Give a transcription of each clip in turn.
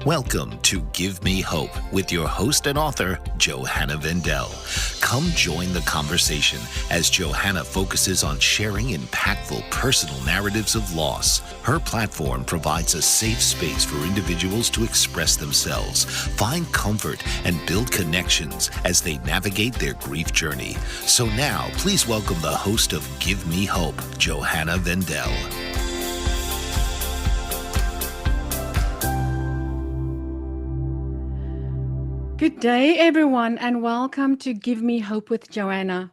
Welcome to Give Me Hope with your host and author, Johanna Vendel. Come join the conversation as Johanna focuses on sharing impactful personal narratives of loss. Her platform provides a safe space for individuals to express themselves, find comfort, and build connections as they navigate their grief journey. So now, please welcome the host of Give Me Hope, Johanna Vendel. Good day, everyone, and welcome to Give Me Hope with Johanna.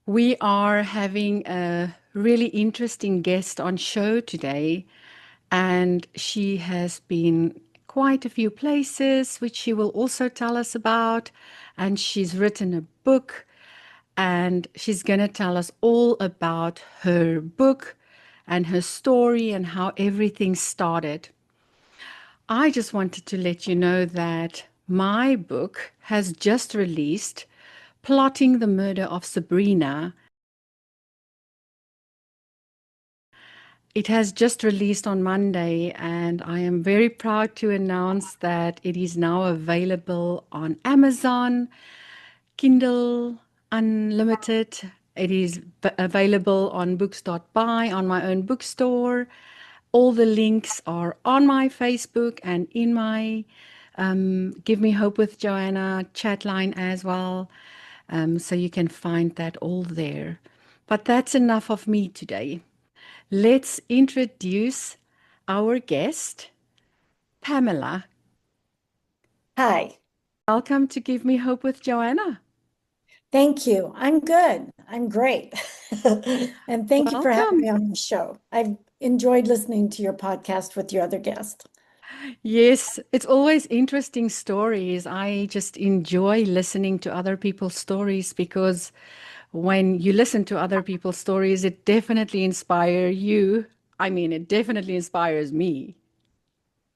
We are having a really interesting guest on show today, and she has been quite a few places, which she will also tell us about. And she's written a book, and she's going to tell us all about her book and her story and how everything started. I just wanted to let you know that my book has just released, Plotting the Murder of Sabrina. It has just released on Monday, and I am very proud to announce that it is now available on Amazon, Kindle Unlimited. It is available on books.buy, on my own bookstore. All the links are on my Facebook and in my Give Me Hope with Johanna chat line as well. So you can find that all there. But that's enough of me today. Let's introduce our guest, Pamela. Hi. Welcome to Give Me Hope with Johanna. Thank you. I'm good. I'm great. And thank you for having me Welcome. on the show. I've enjoyed listening to your podcast with your other guest. Yes, it's always interesting stories. I just enjoy listening to other people's stories because when you listen to other people's stories, it definitely inspires you. I mean, it definitely inspires me.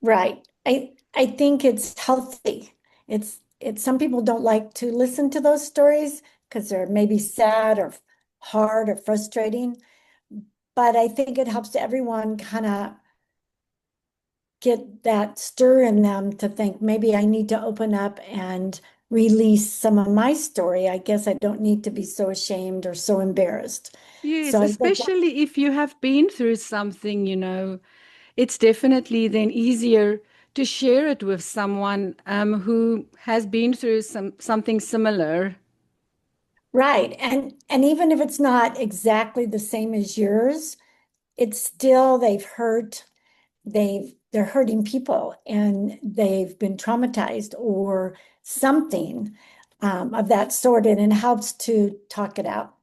Right. I think it's healthy. It's some people don't like to listen to those stories because they're maybe sad or hard or frustrating, but I think it helps everyone kind of get that stir in them to think maybe I need to open up and release some of my story. I guess I don't need to be so ashamed or so embarrassed. Yes, So I think, especially if you have been through something, it's definitely then easier to share it with someone who has been through something similar. right. And even if it's not exactly the same as yours, it's still they're hurting people and they've been traumatized or something of that sort, and it helps to talk it out.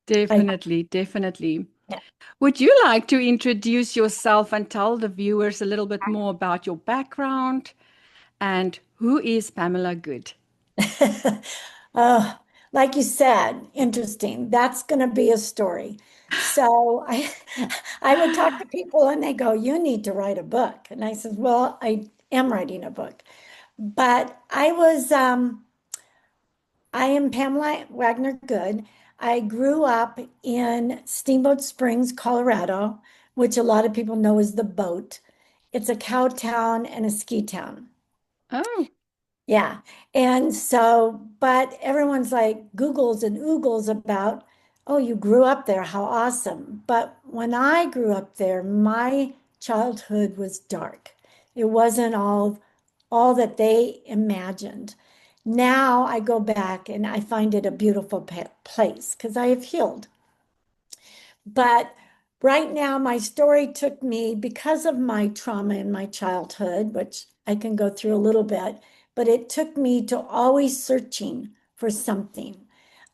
I Definitely, definitely. Would you like to introduce yourself and tell the viewers a little bit more about your background and who is Pamela Good? Uh, like you said, interesting. That's going to be a story. So I would talk to people and they go, "You need to write a book." And I said, "Well, I am writing a book." But I am Pamela Wagner Good. I grew up in Steamboat Springs, Colorado, which a lot of people know as the boat. It's a cow town and a ski town. Oh, Yeah. And so, but everyone's like Googles and oogles about, oh, you grew up there. How awesome. But when I grew up there, my childhood was dark. It wasn't all that they imagined. Now I go back and I find it a beautiful place because I have healed. But right now, my story took me because of my trauma in my childhood, which I can go through a little bit, but it took me to always searching for something.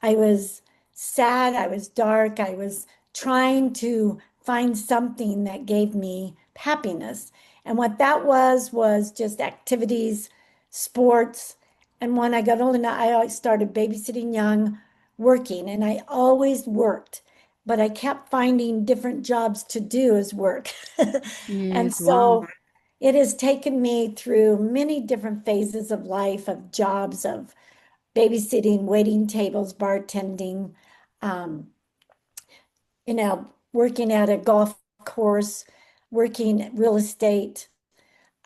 I was sad, I was dark, I was trying to find something that gave me happiness. And what that was just activities, sports. And when I got older, I started babysitting young, working, and I always worked, but I kept finding different jobs to do as work. And yes, wow. so it has taken me through many different phases of life, of jobs, of babysitting, waiting tables, bartending, um, working at a golf course, working real estate,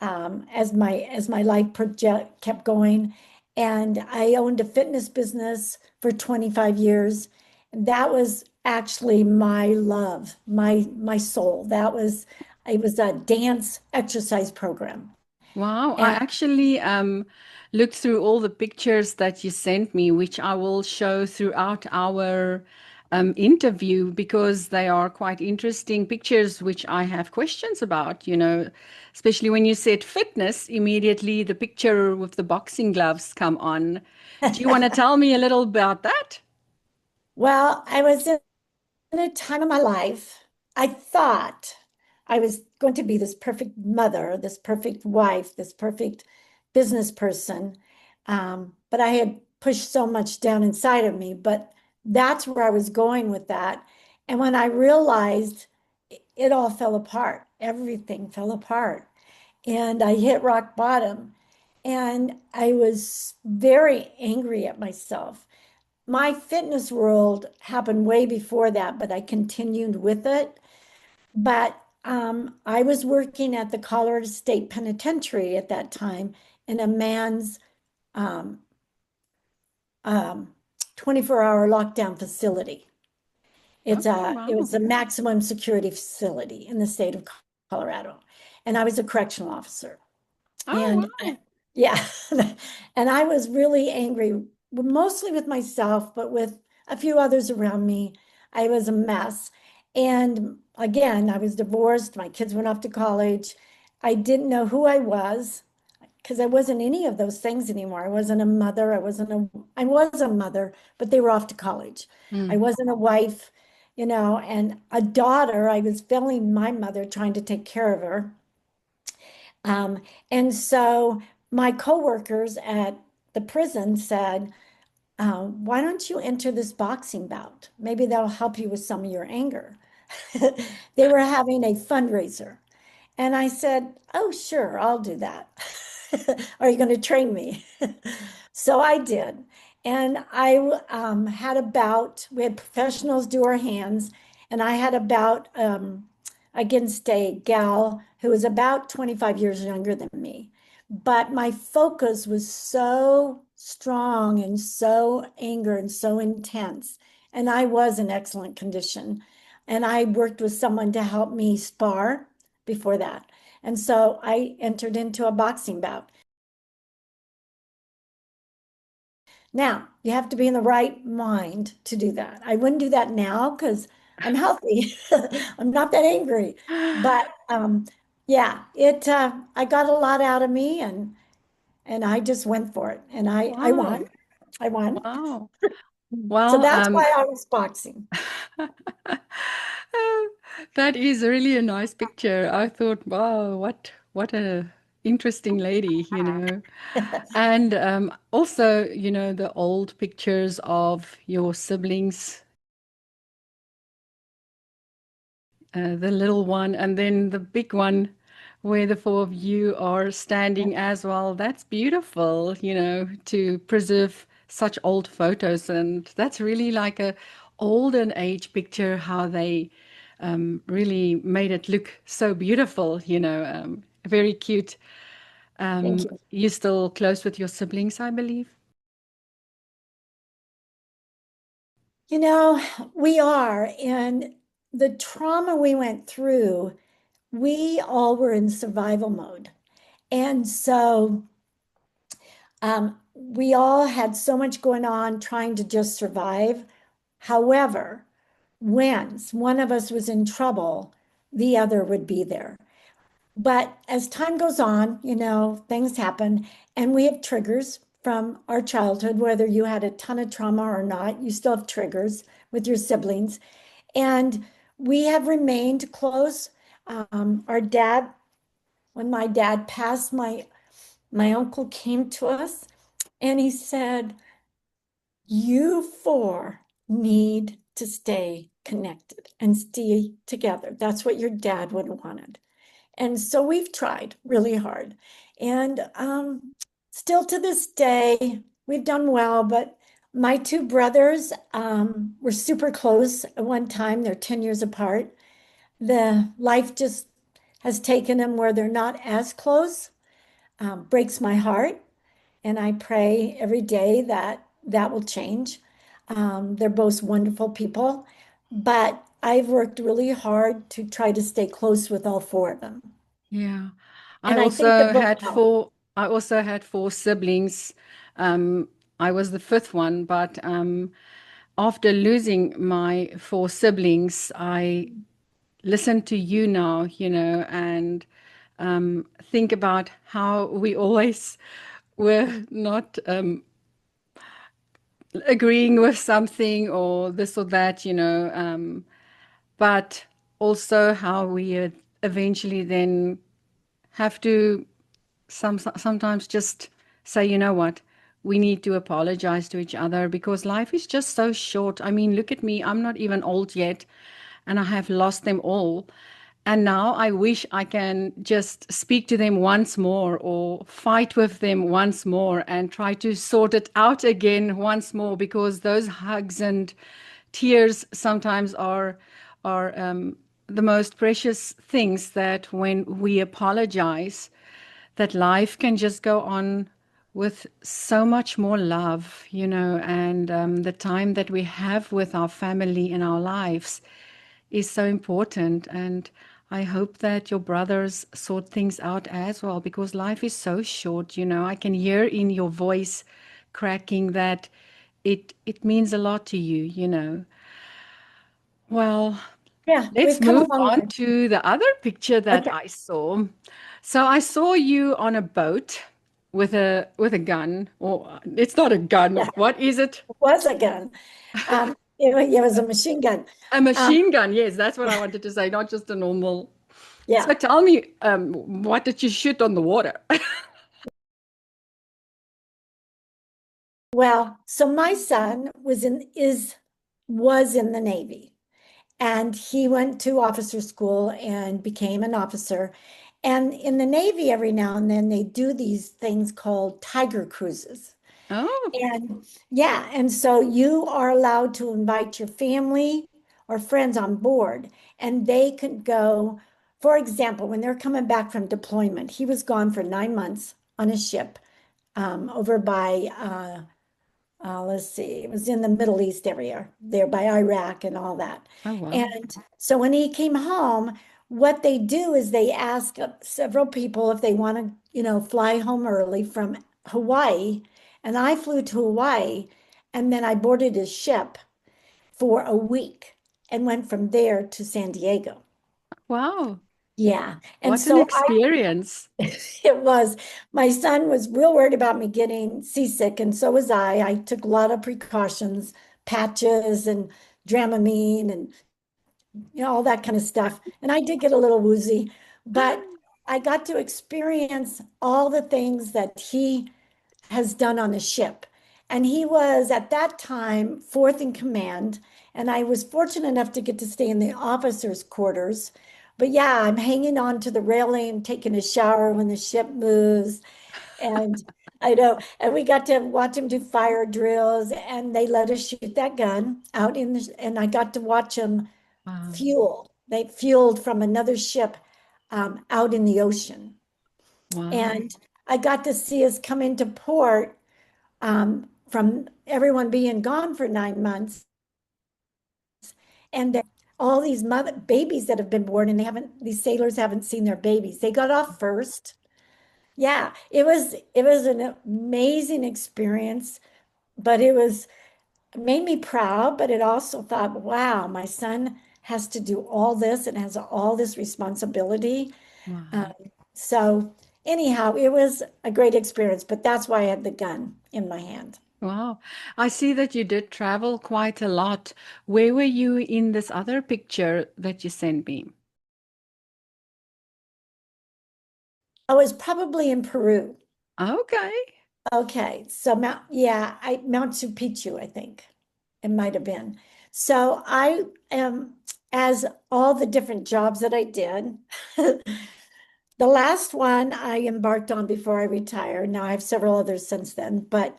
as my life project kept going. And I owned a fitness business for 25 years. That was actually my love, my soul. That was it was a dance exercise program. Wow, I And actually looked through all the pictures that you sent me, which I will show throughout our interview because they are quite interesting pictures, which I have questions about, especially when you said fitness, immediately the picture with the boxing gloves come on. Do you want to tell me a little about that? well, I was in a time of my life, I thought I was going to be this perfect mother, this perfect wife, this perfect business person. But I had pushed so much down inside of me. But that's where I was going with that. And when I realized it all fell apart, everything fell apart. And I hit rock bottom. And I was very angry at myself. My fitness world happened way before that, but I continued with it. But I was working at the Colorado State Penitentiary at that time in a man's um, um, 24-hour lockdown facility. Oh, It wow. was a maximum security facility in the state of Colorado, and I was a correctional officer. Oh, And wow. yeah, and I was really angry, mostly with myself, but with a few others around me. I was a mess. And again, I was divorced. My kids went off to college. I didn't know who I was because I wasn't any of those things anymore. I wasn't a mother. I was a mother, but they were off to college. I Mm. wasn't a wife, and a daughter. I was failing my mother trying to take care of her. And so my coworkers at the prison said, why don't you enter this boxing bout? Maybe that'll help you with some of your anger. They were having a fundraiser. And I said, oh, sure, I'll do that. Are you going to train me? So I did. And I had a bout. We had professionals do our hands. And I had a bout against a gal who was about 25 years younger than me. But my focus was so strong and so anger and so intense. And I was in excellent condition. And I worked with someone to help me spar before that. And so I entered into a boxing bout. Now, you have to be in the right mind to do that. I wouldn't do that now because I'm healthy. I'm not that angry. But yeah, it I got a lot out of me and I just went for it. And I won. Wow. I won. Wow. So Well, that's why I was boxing. that is really a nice picture. I thought, wow, what a interesting lady. And also, the old pictures of your siblings, the little one, and then the big one where the four of you are standing as well. That's beautiful, to preserve such old photos. And that's really like a olden age picture, how they really made it look so beautiful, very cute. Thank you. You still close with your siblings, I believe? You know, we are. And the trauma we went through, we all were in survival mode. And so we all had so much going on trying to just survive. However, when one of us was in trouble, the other would be there. But as time goes on, things happen, and we have triggers from our childhood, whether you had a ton of trauma or not, you still have triggers with your siblings. And we have remained close. Our dad, when my dad passed, my uncle came to us and he said, you four need to stay connected and stay together. That's what your dad would have wanted. And so we've tried really hard. And still to this day, we've done well. But my two brothers were super close at one time. They're 10 years apart. The life just has taken them where they're not as close, breaks my heart. And I pray every day that that will change. They're both wonderful people, but I've worked really hard to try to stay close with all four of them. Yeah. I And I think the also book had helped. four siblings. Um, I was the fifth one, but after losing my four siblings, I listen to you now, and think about how we always were not agreeing with something or this or that, but also how we eventually then have to sometimes just say, you know what, we need to apologize to each other because life is just so short. I mean, look at me, I'm not even old yet, and I have lost them all. And now I wish I can just speak to them once more or fight with them once more and try to sort it out again once more because those hugs and tears sometimes are the most precious things that when we apologize, that life can just go on with so much more love, and the time that we have with our family in our lives is so important. And I hope that your brothers sort things out as well because life is so short. I can hear in your voice cracking that it means a lot to you. Well, Yeah, let's we've come a move long on way. to the other picture that Okay. I saw. So I saw you on a boat with a gun, or it's not a gun. Yeah, What is it? it was a gun. It was a machine gun. A Um, machine gun. Yes, that's what I wanted to say, not just a normal. So yeah. tell me, what did you shoot on the water? Well, so my son was in the Navy. And he went to officer school and became an officer. And in the Navy, every now and then, they do these things called tiger cruises. Oh, And yeah, and so you are allowed to invite your family or friends on board, and they could go. For example, when they're coming back from deployment, he was gone for 9 months on a ship over by let's see, it was in the Middle East area, there by Iraq and all that. oh wow. And so when he came home, what they do is they ask several people if they want to, fly home early from Hawaii. And I flew to Hawaii and then I boarded his ship for a week and went from there to San Diego. Wow. Yeah. And What an so experience. it was, my son was real worried about me getting seasick, and so was I. I took a lot of precautions, patches and Dramamine and all that kind of stuff. And I did get a little woozy, but I got to experience all the things that he has done on the ship. And he was at that time fourth in command. And I was fortunate enough to get to stay in the officers' quarters. But yeah, I'm hanging on to the railing, taking a shower when the ship moves. And I know, and we got to watch him do fire drills, and they let us shoot that gun out and I got to watch him Wow. fuel. They fueled from another ship out in the ocean. Wow. And I got to see us come into port from everyone being gone for 9 months. And all these babies that have been born, and these sailors haven't seen their babies. They got off first. Yeah, it was an amazing experience, but it made me proud, but it also thought, wow, my son has to do all this and has all this responsibility. Um, Wow. so anyhow, it was a great experience, but that's why I had the gun in my hand. Wow. I see that you did travel quite a lot. Where were you in this other picture that you sent me? I was probably in Peru. Okay. Okay, so Mount Picchu, I think it might have been. So I am, as all the different jobs that I did, the last one I embarked on before I retired. Now I have several others since then, but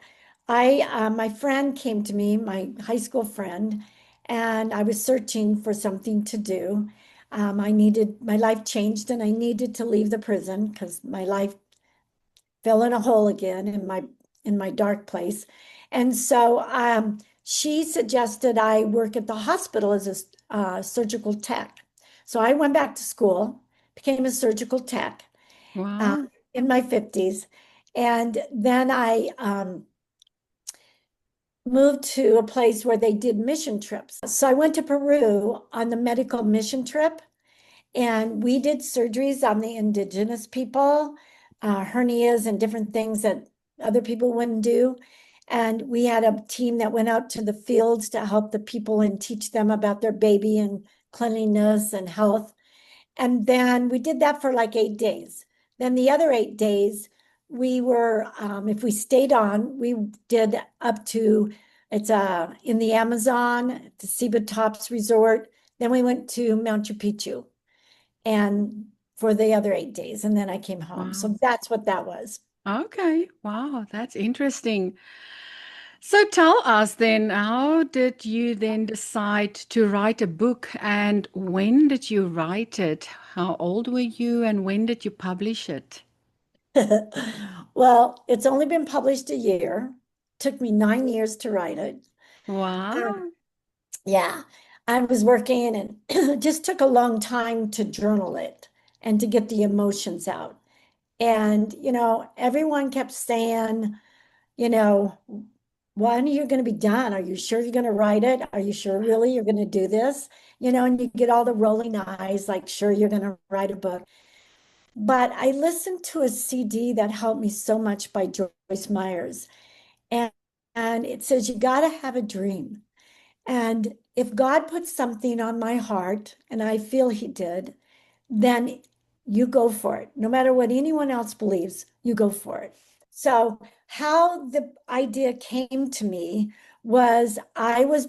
my friend came to me, my high school friend, and I was searching for something to do. My life changed and I needed to leave the prison because my life fell in a hole again in my dark place. And so she suggested I work at the hospital as a surgical tech. So I went back to school, became a surgical tech uh, Wow. in my 50s. And then I moved to a place where they did mission trips. So I went to Peru on the medical mission trip, and we did surgeries on the indigenous people, hernias and different things that other people wouldn't do. And we had a team that went out to the fields to help the people and teach them about their baby and cleanliness and health. And then we did that for like 8 days. Then the other 8 days, we were, if we stayed on, we did up to, it's in the Amazon, the Ciba Tops Resort. Then we went to Machu Picchu and for the other 8 days. And then I came home. Wow. So that's what that was. Okay. Wow, that's interesting. So tell us then, how did you then decide to write a book and when did you write it? How old were you and when did you publish it? Well, it's only been published a year. Took me 9 years to write it. Um, Wow. Yeah, I was working and it just took a long time to journal it and to get the emotions out. And, everyone kept saying, you know, when are you going to be done? Are you sure you're going to write it? Are you sure really you're going to do this? And you get all the rolling eyes, like, sure, you're going to write a book. But I listened to a CD that helped me so much by Joyce Myers. And, and it says, you got to have a dream. And if God put something on my heart, and I feel He did, then you go for it. No matter what anyone else believes, you go for it. So, how the idea came to me was I was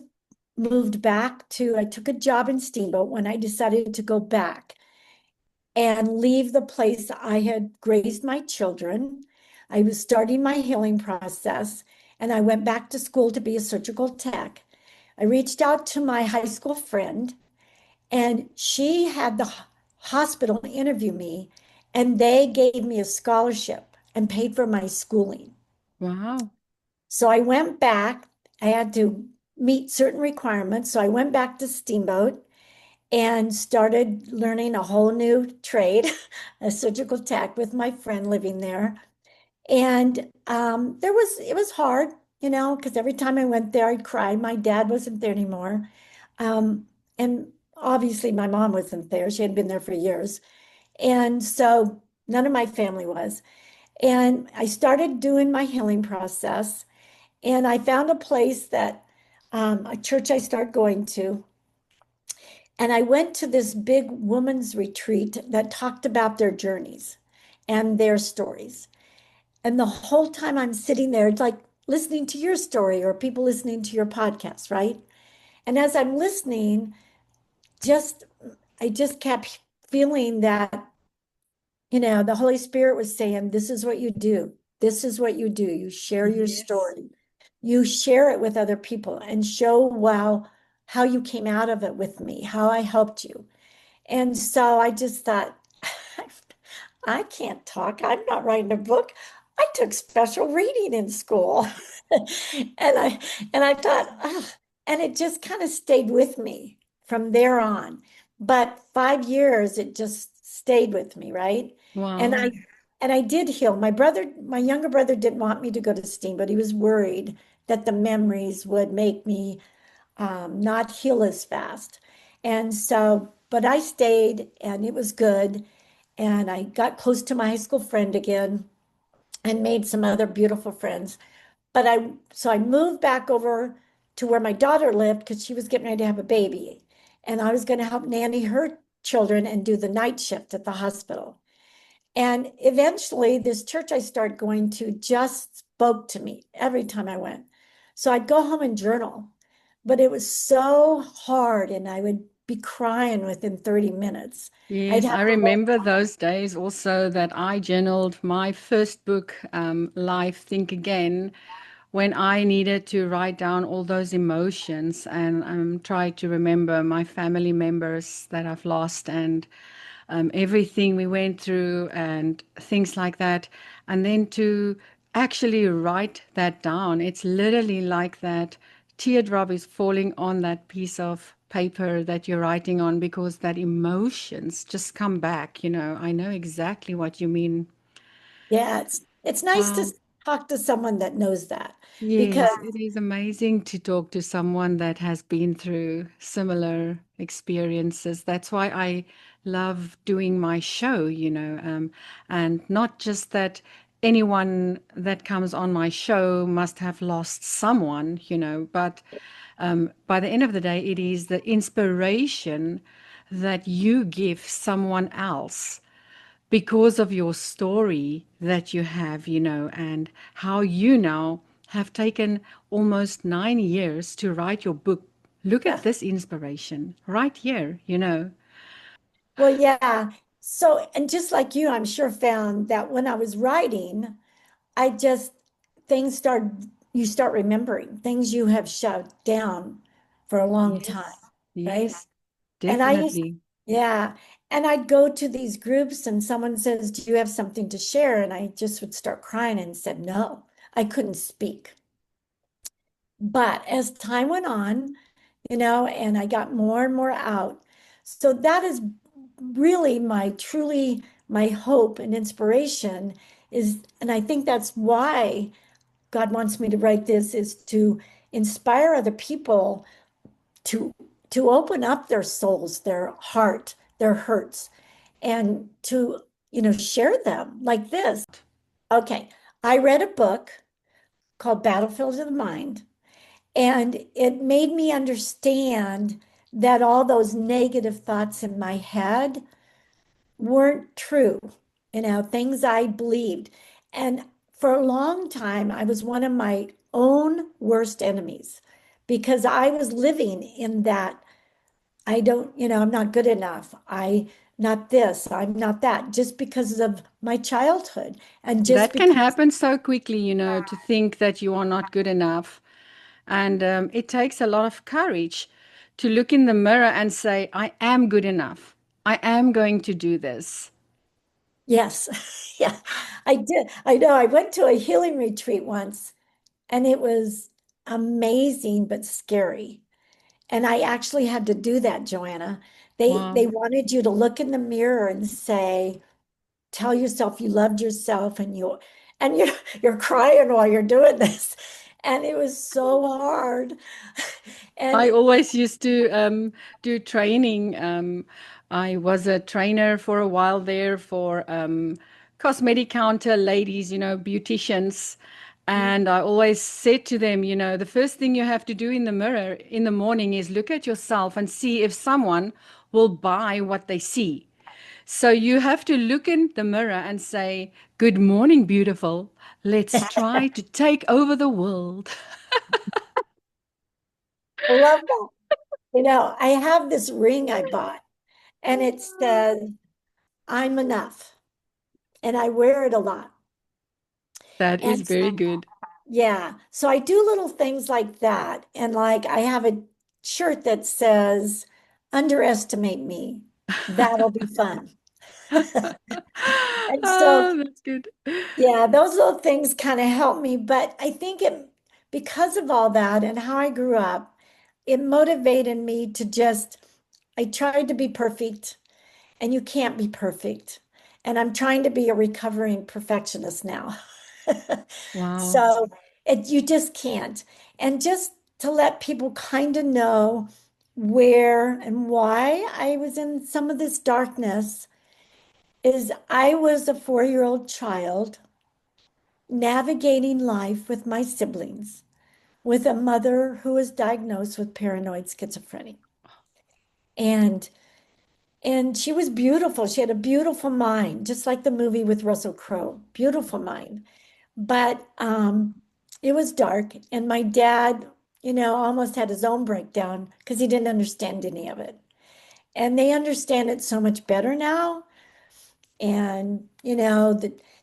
moved back to, I took a job in Steamboat when I decided to go back and leave the place I had raised my children. I was starting my healing process, and I went back to school to be a surgical tech. I reached out to my high school friend, and she had the hospital interview me, and they gave me a scholarship and paid for my schooling. Wow. So I went back. I had to meet certain requirements. So I went back to Steamboat and started learning a whole new trade, a surgical tech with my friend living there. And it was hard, because every time I went there, I'd cry. My dad wasn't there anymore. And obviously, my mom wasn't there. She had been there for years. And so none of my family was. And I started doing my healing process. And I found a place a church I started going to. And I went to this big women's retreat that talked about their journeys and their stories. And the whole time I'm sitting there, it's like listening to your story or people listening to your podcast, right? And as I'm listening, just I just kept feeling that, the Holy Spirit was saying, this is what you do. This is what you do. You share your Yes. story. You share it with other people and show, wow, how you came out of it with me, how I helped you. And so I just thought, I can't talk. I'm not writing a book. I took special reading in school. And I thought, "Ugh," and it just kind of stayed with me from there on. But 5 years, it just stayed with me, right? And Wow. I did heal. My younger brother didn't want me to go to STEAM, but he was worried that the memories would make me not heal as fast. And so, but I stayed and it was good. And I got close to my high school friend again and made some other beautiful friends. So I moved back over to where my daughter lived because she was getting ready to have a baby. And I was going to help nanny her children and do the night shift at the hospital. And eventually, this church I started going to just spoke to me every time I went. So I'd go home and journal, but it was so hard, and I would be crying within 30 minutes. I'd Yes, have I to go, remember those days also that I journaled my first book, Life Think Again. when I needed to write down all those emotions and try to remember my family members that I've lost and everything we went through and things like that. And then to actually write that down, it's literally like that teardrop is falling on that piece of paper that you're writing on because that emotions just come back. I know exactly what you mean. Yeah, it's nice to Wow. talk to someone that knows that because Yes, it is amazing to talk to someone that has been through similar experiences. That's why I love doing my show, and not just that anyone that comes on my show must have lost someone, but by the end of the day, it is the inspiration that you give someone else because of your story that you have, and how you now have taken almost 9 years to write your book. Look at yeah. this inspiration right here. Well, yeah. So, and just like you, I'm sure found that when I was writing, I just things start you start remembering things you have shut down for a long time, Yes, right? yes, And I used, definitely. yeah, and I'd go to these groups and someone says, "Do you have something to share?" And I just would start crying and said, "No, I couldn't speak." But as time went on, and I got more and more out. So that is really truly my hope and inspiration is, and I think that's why God wants me to write this is to inspire other people to open up their souls, their heart, their hurts, and to, share them like this. Okay, I read a book called Battlefield of the Mind, and it made me understand that all those negative thoughts in my head weren't true, things I believed. And for a long time, I was one of my own worst enemies because I was living in that I don't, I'm not good enough. Not this, I'm not that, just because of my childhood and just That can because, happen so quickly, to think that you are not good enough. And it takes a lot of courage to look in the mirror and say, I am good enough. I am going to do this. yes, yeah, I did. I know. I went to a healing retreat once and it was amazing but scary. And I actually had to do that, Joanna. They Wow. wanted you to look in the mirror and say, tell yourself you loved yourself and you're crying while you're doing this. And it was so hard. I And always used to do training. I was a trainer for a while there for cosmetic counter ladies, beauticians. And I always said to them, the first thing you have to do in the mirror in the morning is look at yourself and see if someone will buy what they see. So you have to look in the mirror and say, good morning, beautiful. Let's try to take over the world. I love that. I have this ring I bought and it says, I'm enough. And I wear it a lot. That is And very good. yeah, so I do little things like that. And like I have a shirt that says, underestimate me. That'll be fun. And so, Oh, that's good. yeah, those little things kind of help me. But I think because of all that and how I grew up, it motivated me to I tried to be perfect, and you can't be perfect. And I'm trying to be a recovering perfectionist now. Wow. So you just can't. And just to let people kind of know where and why I was in some of this darkness is I was a 4-year-old child navigating life with my siblings, with a mother who was diagnosed with paranoid schizophrenia. And she was beautiful. She had a beautiful mind, just like the movie with Russell Crowe. Beautiful mind. But it was dark, and my dad, almost had his own breakdown because he didn't understand any of it. And they understand it so much better now. And,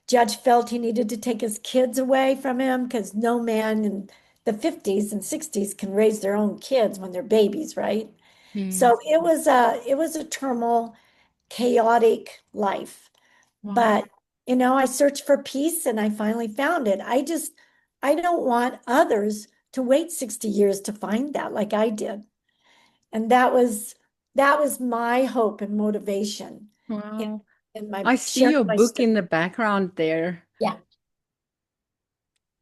judge felt he needed to take his kids away from him because no man in the 50s and 60s can raise their own kids when they're babies, right? So Yes. it was a turmoil, chaotic life. Wow. But I searched for peace and I finally found it. I don't want others to wait 60 years to find that like I did. And that was my hope and motivation in, Wow. in my I see sharing your my book story. in the background there. Yeah,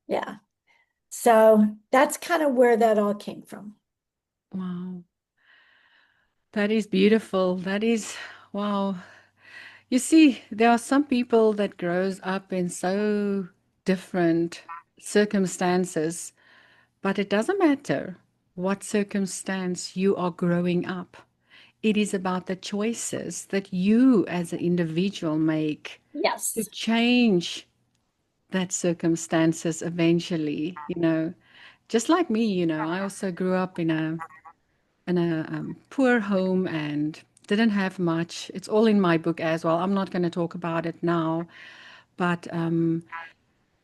yeah. So that's kind of where that all came from. Wow. That is beautiful. That is, wow. You see, there are some people that grows up in so different circumstances, but it doesn't matter what circumstance you are growing up. It is about the choices that you as an individual make to Yes. change that circumstances eventually, Just like me, I also grew up in a poor home and didn't have much. It's all in my book as well. I'm not going to talk about it now, but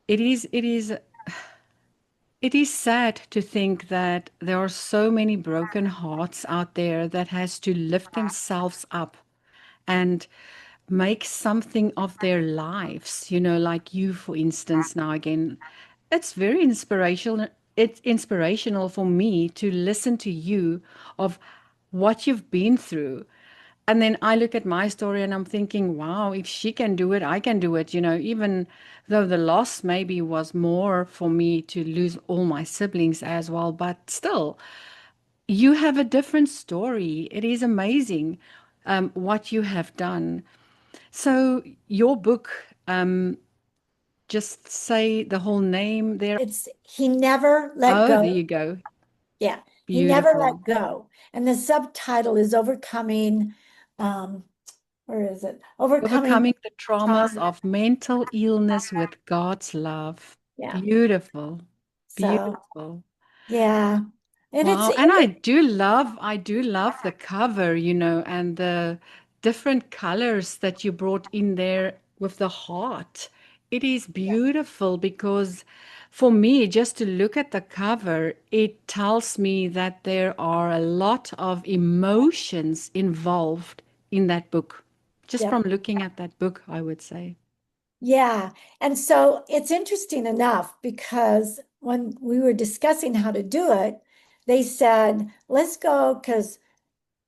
it is sad to think that there are so many broken hearts out there that has to lift themselves up and make something of their lives, like you, for instance, now again. It's very inspirational. It's inspirational for me to listen to you of what you've been through. And then I look at my story and I'm thinking, wow, if she can do it, I can do it. Even though the loss maybe was more for me to lose all my siblings as well, but still, you have a different story. It is amazing what you have done. So, your book, just say the whole name there. It's He Never Let Oh, there Go. you go. Yeah, He Never Beautiful. Let Go. And the subtitle is Overcoming, um, where is it? Overcoming Overcoming the traumas Trauma. of mental illness with God's love. Yeah. Beautiful. So, Beautiful. yeah. And Wow. And I do love the cover, and the different colors that you brought in there with the heart. It is beautiful because for me, just to look at the cover, it tells me that there are a lot of emotions involved in that book. Just yep. from looking at that book, I would say. Yeah. And so it's interesting enough because when we were discussing how to do it, they said, let's go because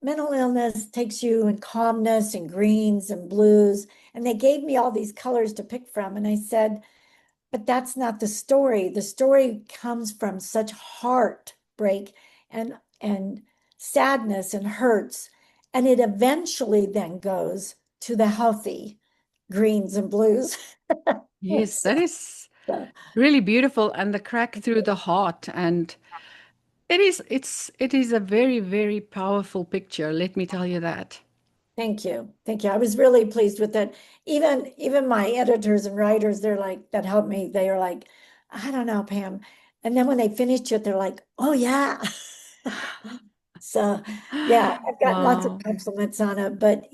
mental illness takes you in calmness and greens and blues. And they gave me all these colors to pick from. And I said, but that's not the story. The story comes from such heartbreak and sadness and hurts. And it eventually then goes to the healthy greens and blues. Yes, So, that is so really beautiful, and the crack through the heart, and it is a very, very powerful picture, let me tell you that. thank you. Thank you. I was really pleased with it. Even my editors and writers, they're like, that helped me. They are like, I don't know, Pam. And then when they finished it, they're like, oh yeah. So yeah, I've gotten lots of Wow. compliments on it, but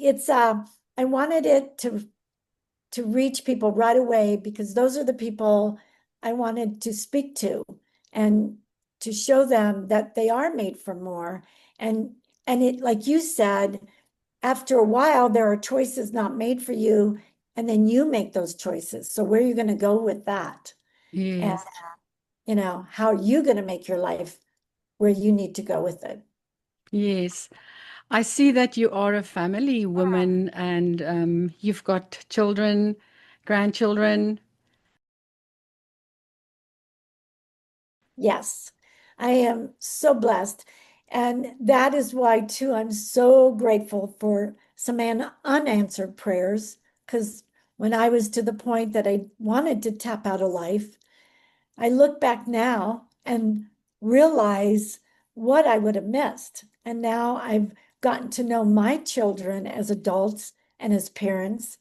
I wanted it to reach people right away because those are the people I wanted to speak to and to show them that they are made for more. And it, like you said, after a while, there are choices not made for you, and then you make those choices. So where are you going to go with that? And Yes. how are you going to make your life where you need to go with it? Yes. I see that you are a family woman and you've got children, grandchildren. Yes, I am so blessed. And that is why, too, I'm so grateful for some unanswered prayers. Because when I was to the point that I wanted to tap out of life, I look back now and realize what I would have missed. And now I've gotten to know my children as adults and as parents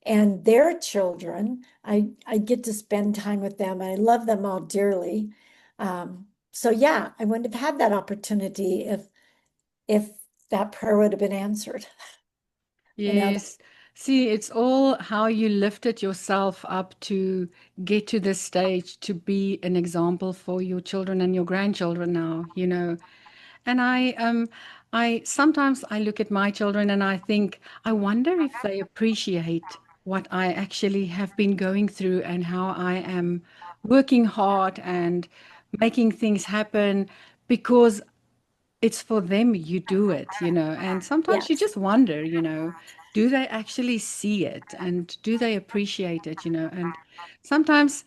and their children. I get to spend time with them. I love them all dearly. So yeah, I wouldn't have had that opportunity if that prayer would have been answered. You know, Yes. See, it's all how you lifted yourself up to get to this stage to be an example for your children and your grandchildren now, you know. And I sometimes I look at my children and I think, I wonder if they appreciate what I actually have been going through and how I am working hard and making things happen because it's for them you do it, you know. And sometimes you Yes. just wonder, you know, do they actually see it and do they appreciate it, you know? And sometimes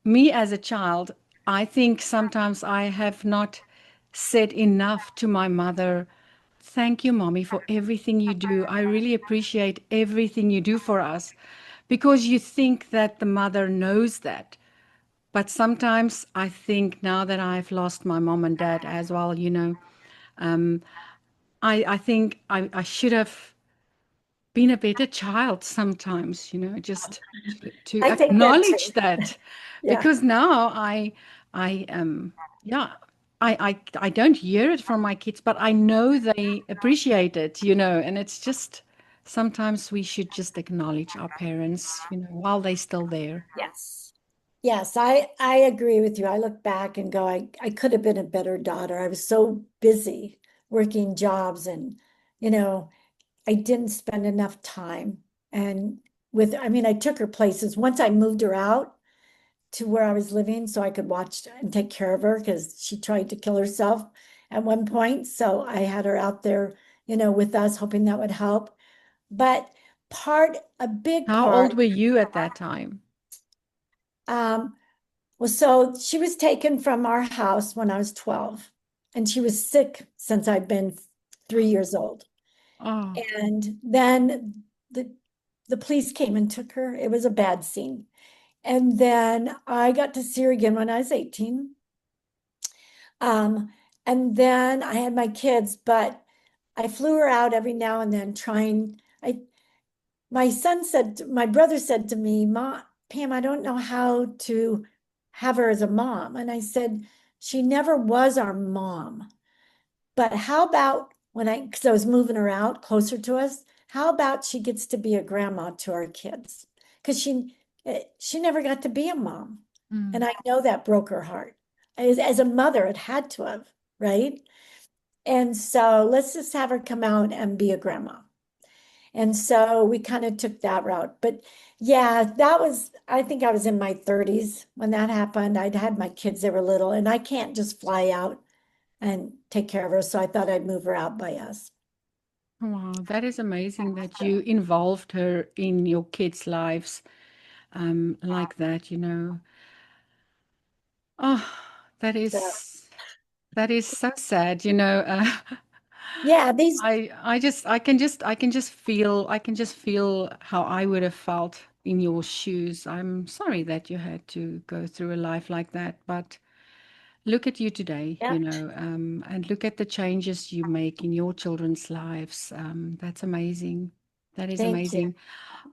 me as a child, I think sometimes I have not said enough to my mother. Thank you, mommy, for everything you do. I really appreciate everything you do for us, because you think that the mother knows that. But sometimes I think now that I've lost my mom and dad as well, you know, um, I think I should have been a better child sometimes, you know, just to I think that acknowledge too. that, Yeah. because now I yeah, I don't hear it from my kids, but I know they appreciate it, you know, and it's just sometimes we should just acknowledge our parents, you know, while they're still there. Yes. Yes, I agree with you. I look back and go, I could have been a better daughter. I was so busy working jobs and, you know, I didn't spend enough time. And with, I mean, I took her places. Once I moved her out to where I was living so I could watch and take care of her because she tried to kill herself at one point. So I had her out there, you know, with us, hoping that would help. But a big How part, old were you at that time? um, well, so she was taken from our house when I was 12, and she was sick since I'd been 3 years old. Oh, And then the police came and took her. It was a bad scene. And then I got to see her again when I was 18. Um, and then I had my kids, but I flew her out every now and then trying. My brother said to me, Ma, Pam, I don't know how to have her as a mom. And I said, she never was our mom. But how about because I was moving her out closer to us, how about she gets to be a grandma to our kids? Because she never got to be a mom. And mm. I know that broke her heart. As a mother, it had to have, right? And so let's just have her come out and be a grandma. And so we kind of took that route. But yeah, I think I was in my 30s when that happened. I'd had my kids, they were little, and I can't just fly out and take care of her. So I thought I'd move her out by us. Wow, that is amazing that you involved her in your kids' lives, like that, you know. Oh, that So is that is so sad, you know. yeah, these, I can just feel how I would have felt in your shoes. I'm sorry that you had to go through a life like that, but look at you today, yeah, you know, and look at the changes you make in your children's lives. That's amazing. That is thank you. amazing.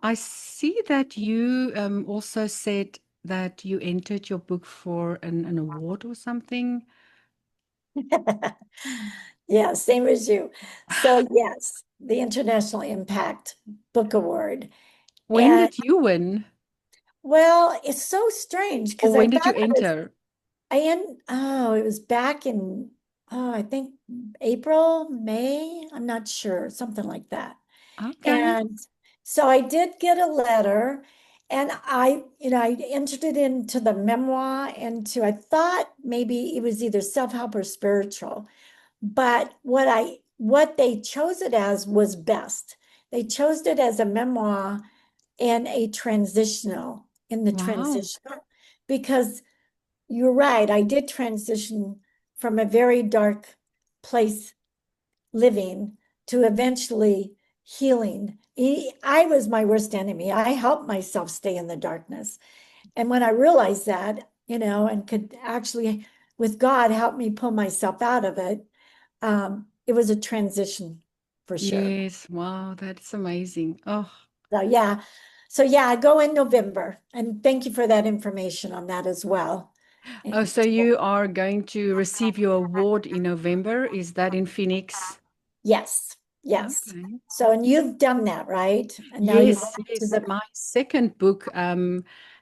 I see that you also said that you entered your book for an award or something. Yeah, same as you. So yes, the International Impact Book Award. When And did you win? well, it's so strange Or because I when did thought you I was enter? it was back in, oh, I think April, May, I'm not sure, something like that. Okay. And so I did get a letter and I entered it into the memoir I thought maybe it was either self-help or spiritual, but what they chose it as was best. They chose it as a memoir and a transitional in the Wow. transitional because you're right. I did transition from a very dark place living to eventually healing. I was my worst enemy. I helped myself stay in the darkness. And when I realized that, and could actually, with God, help me pull myself out of it, it was a transition for sure. Yes. Wow. That's amazing. Oh. So, yeah. So, yeah, I go in November. And thank you for that information on that as well. Oh, And so you are going to receive your award in November. Is that in Phoenix? yes. Yes. Okay. So, and you've done that, right? And now you're Yes, going to yes. the, My second book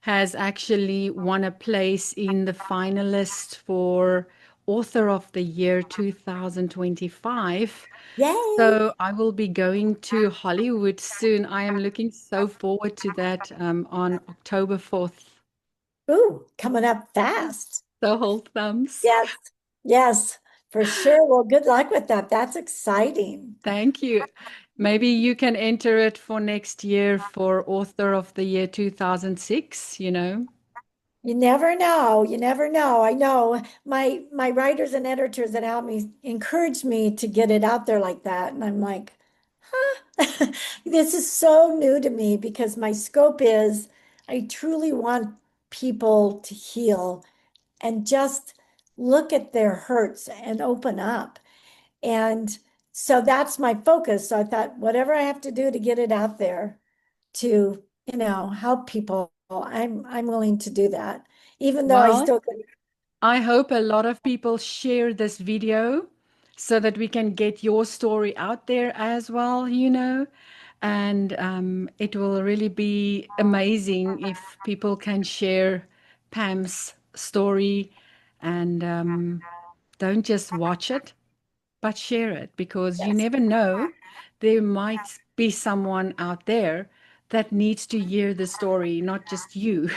has actually won a place in the finalist for Author of the Year 2025. yay. So I will be going to Hollywood soon. I am looking so forward to that on October 4th. Ooh, coming up fast. So hold thumbs. Yes. Yes, for sure. Well, good luck with that. That's exciting. Thank you. Maybe you can enter it for next year for Author of the Year 2006, you know? You never know. You never know. I know my writers and editors that help me encourage me to get it out there like that. And I'm like, huh? This is so new to me because my scope is I truly want people to heal and just look at their hurts and open up. And so that's my focus. So I thought, whatever I have to do to get it out there to, help people, I'm willing to do that. Even though I Well, still could, I hope a lot of people share this video so that we can get your story out there as well, you know. And it will really be amazing if people can share Pam's story and don't just watch it, but share it because you yes, never know. There might be someone out there that needs to hear the story, not just you.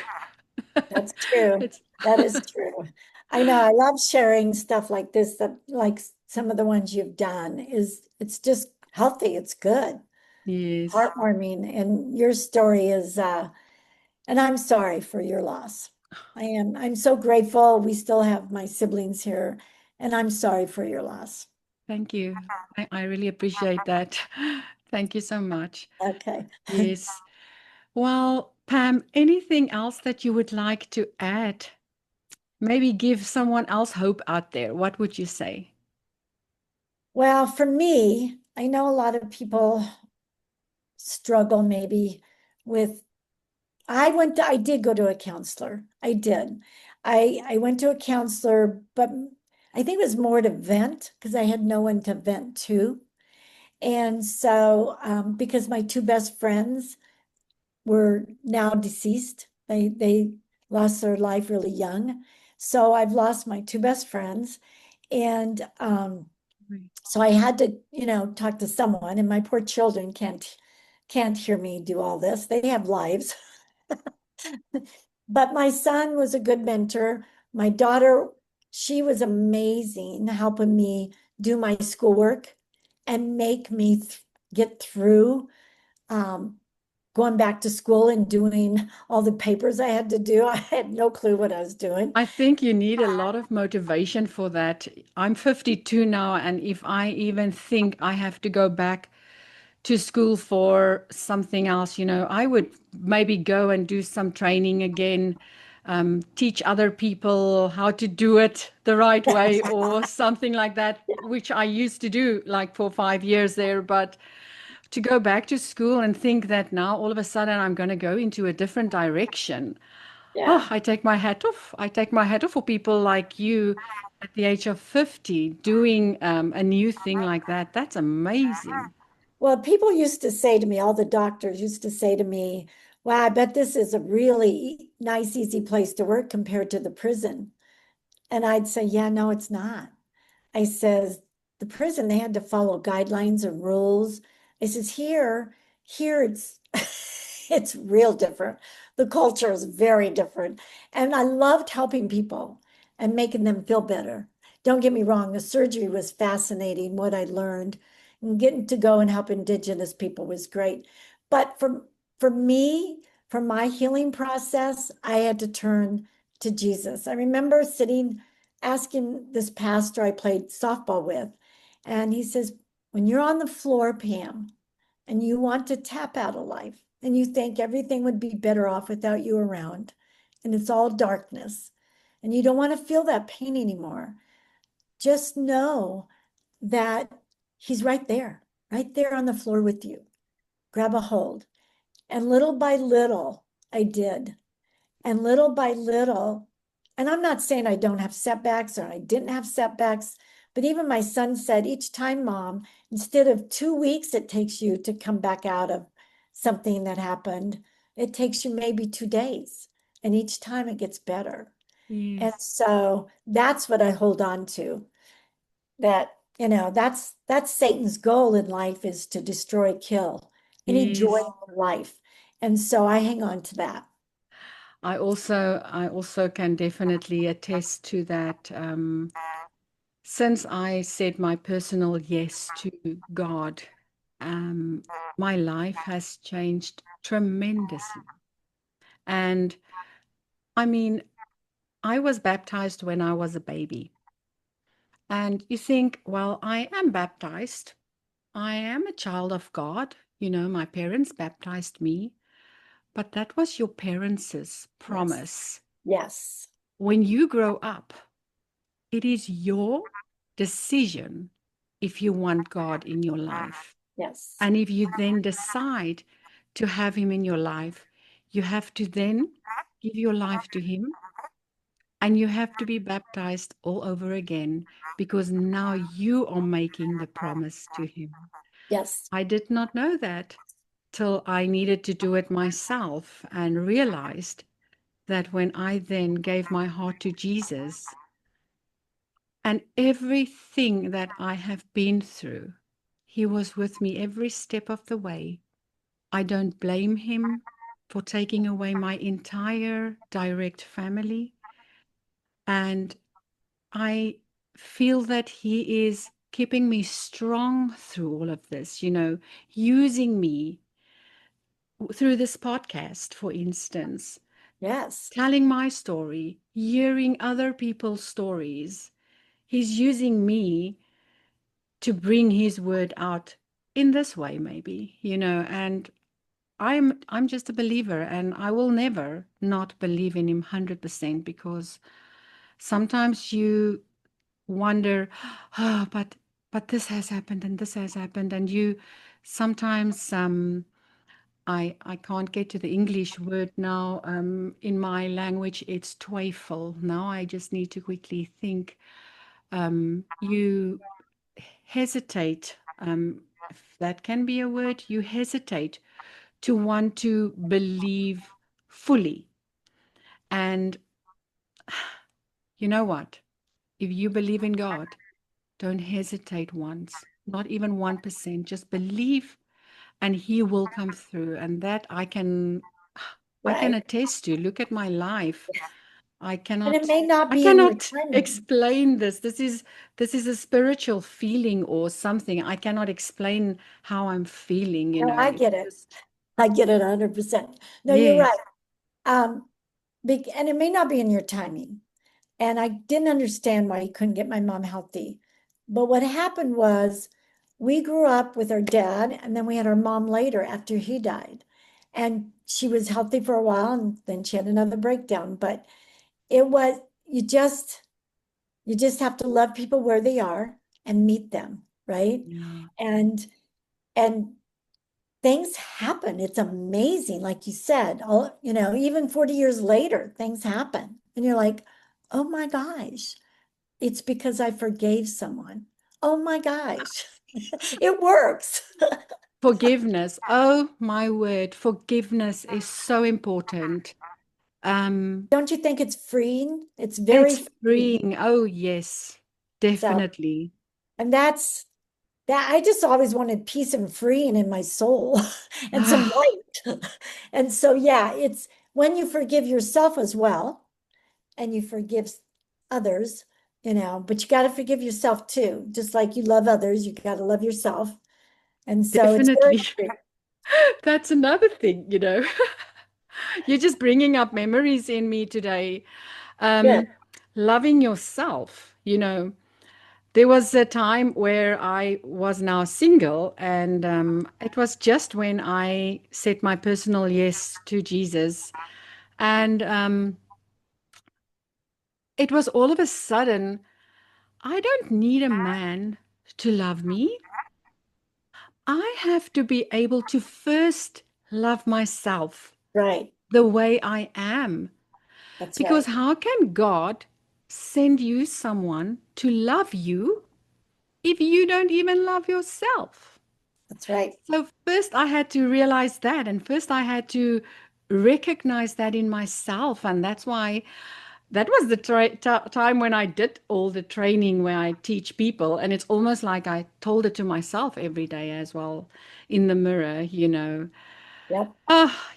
that's true. It's That is true. I know I love sharing stuff like this, that like some of the ones you've done is it's just healthy, it's good, yes. heartwarming. And your story is and I'm sorry for your loss. I'm so grateful. We still have my siblings here, and I'm sorry for your loss. Thank you. I really appreciate that. Thank you so much. Okay. Yes. Well, Pam, anything else that you would like to add? Maybe give someone else hope out there. What would you say? Well, for me, I know a lot of people struggle maybe with I did go to a counselor. I did. I went to a counselor, but I think it was more to vent because I had no one to vent to. And so because my two best friends were now deceased. They lost their life really young. So I've lost my two best friends. And so I had to, talk to someone, and my poor children can't hear me do all this. They have lives. But my son was a good mentor. My daughter, she was amazing helping me do my schoolwork and make me get through um, going back to school and doing all the papers I had to do. I had no clue what I was doing. I think you need a lot of motivation for that. I'm 52 now, and if I even think I have to go back to school for something else, you know, I would maybe go and do some training again, teach other people how to do it the right way or something like that, which I used to do like for 5 years there. But to go back to school and think that now all of a sudden I'm going to go into a different direction. Oh, Yeah. I take my hat off. I take my hat off for people like you at the age of 50 doing a new thing like that. That's amazing. Well, people used to say to me, all the doctors used to say to me, wow, I bet this is a really nice, easy place to work compared to the prison. And I'd say, yeah, no, it's not. I says, the prison, they had to follow guidelines and rules. I says, here it's it's real different. The culture is very different. And I loved helping people and making them feel better. Don't get me wrong, the surgery was fascinating, what I learned. And getting to go and help Indigenous people was great. But for me, for my healing process, I had to turn to Jesus. I remember sitting asking this pastor I played softball with, and he says, when you're on the floor, Pam, and you want to tap out of life, and you think everything would be better off without you around, and it's all darkness, and you don't want to feel that pain anymore, just know that he's right there on the floor with you. Grab a hold. And little by little, I did. And little by little, and I'm not saying I don't have setbacks or I didn't have setbacks, But even my son said, each time, Mom, instead of 2 weeks it takes you to come back out of something that happened, it takes you maybe 2 days. And each time it gets better. And Yes. so that's what I hold on to. That, that's Satan's goal in life, is to destroy, kill, any joy Yes. in life. And so I hang on to that. I also can definitely attest to that. Since I said my personal yes to God, um, my life has changed tremendously. And I mean, I was baptized when I was a baby. And you think, well, I am baptized. I am a child of God. My parents baptized me, but that was your parents' Yes. promise. Yes. When you grow up, it is your decision if you want God in your life. Yes. And if you then decide to have Him in your life, you have to then give your life to Him, and you have to be baptized all over again, because now you are making the promise to Him. Yes. I did not know that till I needed to do it myself, and realized that when I then gave my heart to Jesus, and everything that I have been through, He was with me every step of the way. I don't blame Him for taking away my entire direct family. And I feel that He is keeping me strong through all of this, using me through this podcast, for instance, Yes. telling my story, hearing other people's stories. He's using me to bring His word out in this way, maybe, and I'm just a believer, and I will never not believe in Him 100%, because sometimes you wonder, oh, but this has happened and this has happened, and you sometimes I can't get to the English word now. In my language, it's twyfel. Now I just need to quickly think. You hesitate. If that can be a word, you hesitate to want to believe fully. And you know what? If you believe in God, don't hesitate once, not even 1%. Just believe, and He will come through. And that I can Right. attest to. Look at my life. I And it cannot may not I be in your cannot timing. explain this. This is a spiritual feeling or something. I cannot explain how I'm feeling, No, I It's get it. just I get it 100%. No, you're right. yes. Um, and it may not be in your timing. And I didn't understand why he couldn't get my mom healthy. But what happened was, we grew up with our dad, and then we had our mom later after he died. And she was healthy for a while, and then she had another breakdown. But it was, you just have to love people where they are and meet them, right? Yeah. And and things happen. It's amazing. Like you said, even 40 years later, things happen. And you're like, oh my gosh, it's because I forgave someone. Oh my gosh, it works. Forgiveness. Oh my word. Forgiveness is so important. Um, Don't you think it's freeing? It's very it's freeing. freeing. Oh yes, So, definitely. and that I just always wanted peace and freeing in my soul and some Ah, light. And so, yeah, it's when you forgive yourself as well, and you forgive others, but you got to forgive yourself too. Just like you love others, you got to love yourself. And so it's very definitely. free. That's another thing. You're just bringing up memories in me today. Good. Um, Loving yourself. There was a time where I was now single, and it was just when I said my personal yes to Jesus. And it was all of a sudden, I don't need a man to love me. I have to be able to first love myself Right. the way I am. That's Because right. how can God send you someone to love you if you don't even love yourself? That's right. So first I had to realize that, and first I had to recognize that in myself. And that's why that was the time when I did all the training where I teach people. And it's almost like I told it to myself every day as well in the mirror, you know. Yep.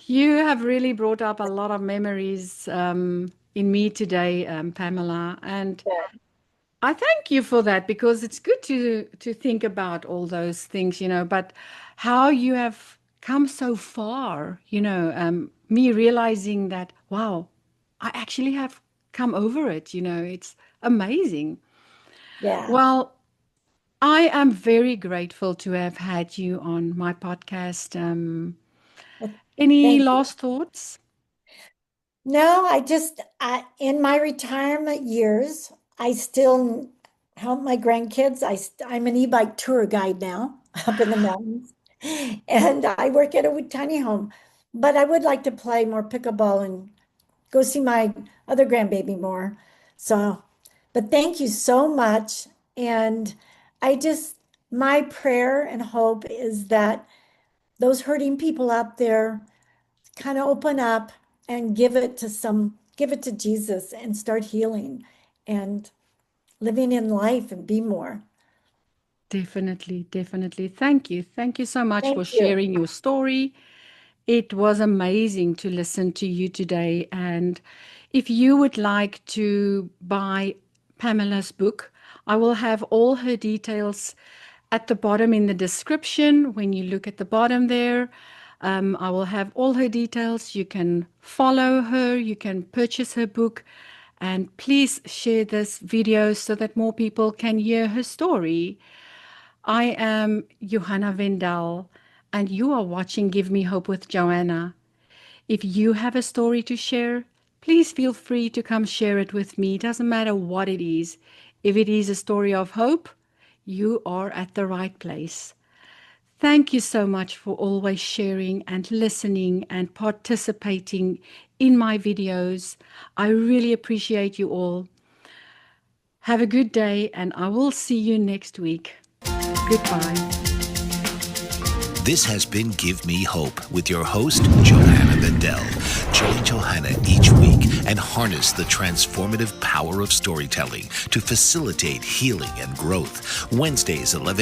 You have really brought up a lot of memories in me today, Pamela. And Good. I thank you for that, because it's good to think about all those things, you know, but how you have come so far, you know, me realizing that, wow, I actually have come over it, you know, it's amazing. Yeah. Well, I am very grateful to have had you on my podcast. Well, Any thank you. last thoughts? No, in my retirement years, I still help my grandkids. I'm an e-bike tour guide now up in the mountains, and I work at a tiny home. But I would like to play more pickleball and go see my other grandbaby more. So, but thank you so much. And I just, my prayer and hope is that those hurting people out there kind of open up and give it to Jesus and start healing and living in life and be more. Definitely, definitely. Thank you. Thank you so much for Thank you. sharing your story. It was amazing to listen to you today. And if you would like to buy Pamela's book, I will have all her details at the bottom in the description. When you look at the bottom there, I will have all her details. You can follow her, you can purchase her book, and please share this video so that more people can hear her story. I am Johanna Vendel, and you are watching Give Me Hope with Johanna. If you have a story to share, please feel free to come share it with me. It doesn't matter what it is. If it is a story of hope, you are at the right place. Thank you so much for always sharing and listening and participating in my videos. I really appreciate you all. Have a good day, and I will see you next week. Goodbye. This has been Give Me Hope with your host, Johanna Vendel. Join Johanna each week and harness the transformative power of storytelling to facilitate healing and growth. Wednesdays, 11